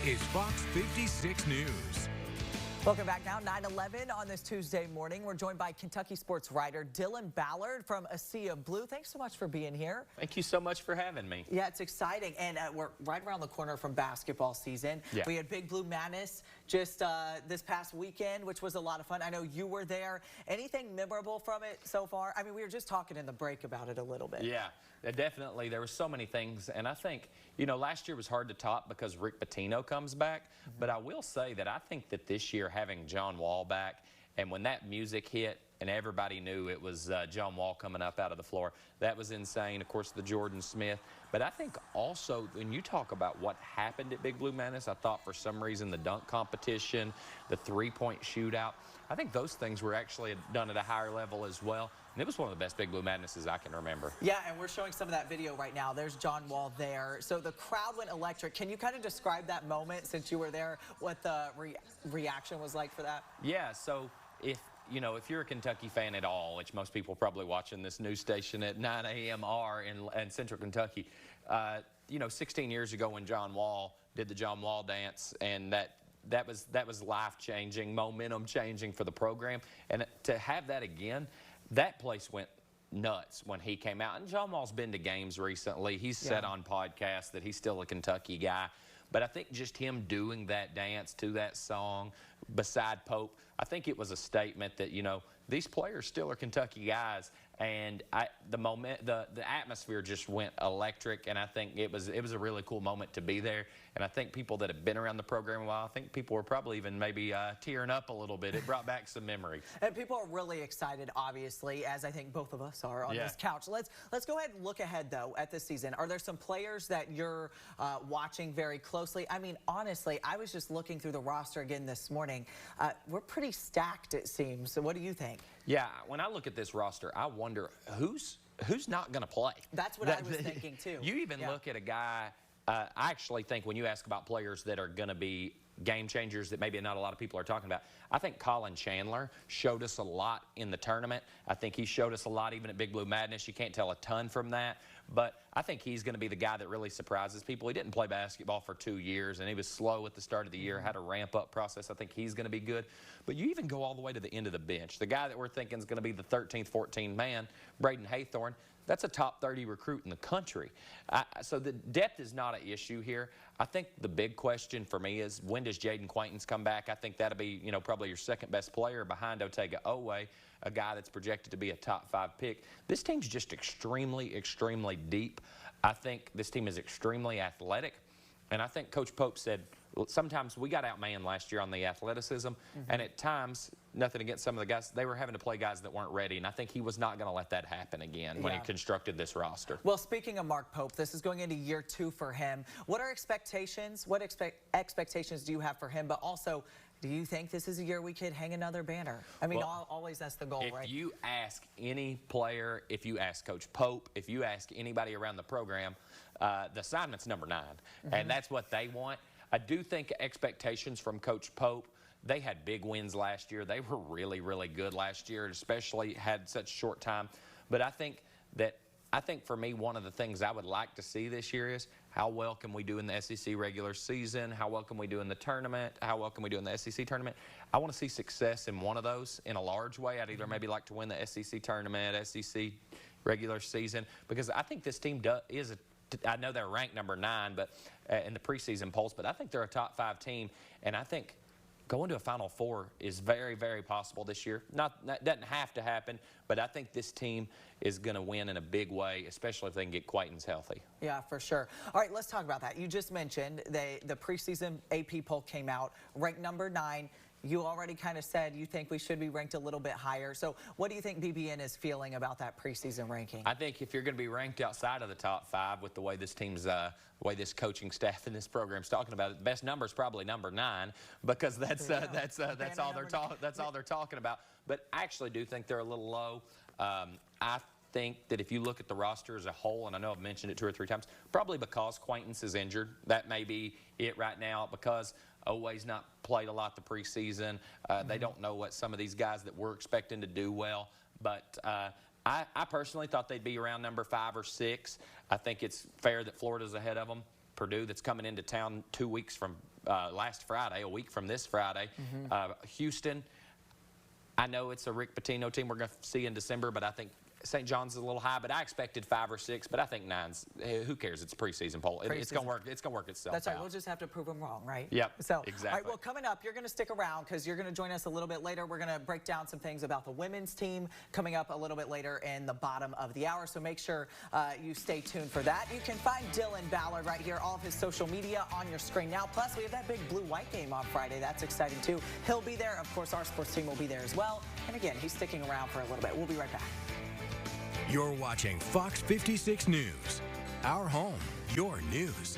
is Fox 56 News. Welcome back now, 9/11 on this Tuesday morning. We're joined by Kentucky sports writer Dylan Ballard from A Sea of Blue. Thanks so much for being here. Thank you so much for having me. Yeah, it's exciting. And we're right around the corner from basketball season. Yeah. We had Big Blue Madness just this past weekend, which was a lot of fun. I know you were there. Anything memorable from it so far? I mean, we were just talking in the break about it a little bit. Yeah, definitely. There were so many things. And I think, you know, last year was hard to top because Rick Pitino comes back. But I will say that I think that this year, having John Wall back, and when that music hit and everybody knew it was John Wall coming up out of the floor, that was insane. Of course, the Jordan Smith. But I think also when you talk about what happened at Big Blue Madness, I thought for some reason the dunk competition, the three-point shootout, I think those things were actually done at a higher level as well. And it was one of the best Big Blue Madnesses I can remember. Yeah, and we're showing some of that video right now. There's John Wall there. So the crowd went electric. Can you kind of describe that moment since you were there, what the reaction was like for that? Yeah, so if you're a Kentucky fan at all, which most people are probably watching this news station at 9 a.m. R in Central Kentucky, 16 years ago when John Wall did the John Wall dance, and that was life-changing, momentum-changing for the program. And to have that again, that place went nuts when he came out. And John Wall's been to games recently. He's said on podcasts that he's still a Kentucky guy. But I think just him doing that dance to that song beside Pope, I think it was a statement that, these players still are Kentucky guys. And the atmosphere just went electric, and I think it was a really cool moment to be there. And I think people that have been around the program a while, I think people were probably even maybe tearing up a little bit. It brought back some memories. And people are really excited, obviously, as I think both of us are on this couch. Let's go ahead and look ahead, though, at this season. Are there some players that you're watching very closely? I mean, honestly, I was just looking through the roster again this morning. We're pretty stacked, it seems. So what do you think? Yeah, when I look at this roster, I wonder who's not going to play. That's what I was thinking, too. You even look at a guy, I actually think when you ask about players that are going to be game changers that maybe not a lot of people are talking about, I think Colin Chandler showed us a lot in the tournament. I think he showed us a lot even at Big Blue Madness. You can't tell a ton from that, but I think he's going to be the guy that really surprises people. He didn't play basketball for 2 years, and he was slow at the start of the year, had a ramp-up process. I think he's going to be good. But you even go all the way to the end of the bench. The guy that we're thinking is going to be the 13th, 14th man, Braden Haythorne, that's a top 30 recruit in the country. So the depth is not an issue here. I think the big question for me is, when does Jaden Quaintance come back? I think that'll be, probably your second best player behind Otega Owe, a guy that's projected to be a top 5 pick. This team's just extremely, extremely deep. I think this team is extremely athletic. And I think Coach Pope said, sometimes we got outmanned last year on the athleticism, and at times, nothing against some of the guys, they were having to play guys that weren't ready, and I think he was not going to let that happen again when he constructed this roster. Well, speaking of Mark Pope, this is going into year 2 for him. What are expectations? What expectations do you have for him? But also, do you think this is a year we could hang another banner? I mean, always that's the goal, right? If you ask any player, if you ask Coach Pope, if you ask anybody around the program, the assignment's number 9, and that's what they want. I do think expectations from Coach Pope, they had big wins last year. They were really, really good last year, especially had such short time. But I think for me, one of the things I would like to see this year is how well can we do in the SEC regular season? How well can we do in the tournament? How well can we do in the SEC tournament? I want to see success in one of those in a large way. I'd either maybe like to win the SEC tournament, SEC regular season, because I think this team I know they're ranked number 9 but in the preseason polls, but I think they're a top 5 team, and I think going to a Final Four is very, very possible this year. That doesn't have to happen, but I think this team is going to win in a big way, especially if they can get Quaintance healthy. Yeah, for sure. All right, let's talk about that. You just mentioned the preseason AP poll came out, ranked number 9. You already kind of said you think we should be ranked a little bit higher. So what do you think BBN is feeling about that preseason ranking? I think if you're going to be ranked outside of the top 5 with the way this team's, the way this coaching staff and this program's talking about it, the best number is probably number 9, because that's all they're talking about. But I actually do think they're a little low. I think that if you look at the roster as a whole, and I know I've mentioned it 2 or 3 times, probably because Quaintance is injured. That may be it right now, because Owe's not played a lot the preseason. They don't know what some of these guys that we're expecting to do well. But I personally thought they'd be around number 5 or 6. I think it's fair that Florida's ahead of them. Purdue, that's coming into town 2 weeks from last Friday, a week from this Friday. Houston, I know it's a Rick Pitino team we're going to see in December, but I think St. John's is a little high, but I expected 5 or 6, but I think 9's. Who cares? It's a preseason poll. It's going to work. It's going to work itself. That's right. out. We'll just have to prove them wrong, right? Yep. So, exactly. All right. Well, coming up, you're going to stick around because you're going to join us a little bit later. We're going to break down some things about the women's team coming up a little bit later in the bottom of the hour. So make sure you stay tuned for that. You can find Dylan Ballard right here, all of his social media on your screen now. Plus, we have that big blue-white game on Friday. That's exciting too. He'll be there. Of course, our sports team will be there as well. And again, he's sticking around for a little bit. We'll be right back. You're watching Fox 56 News. Our home, your news.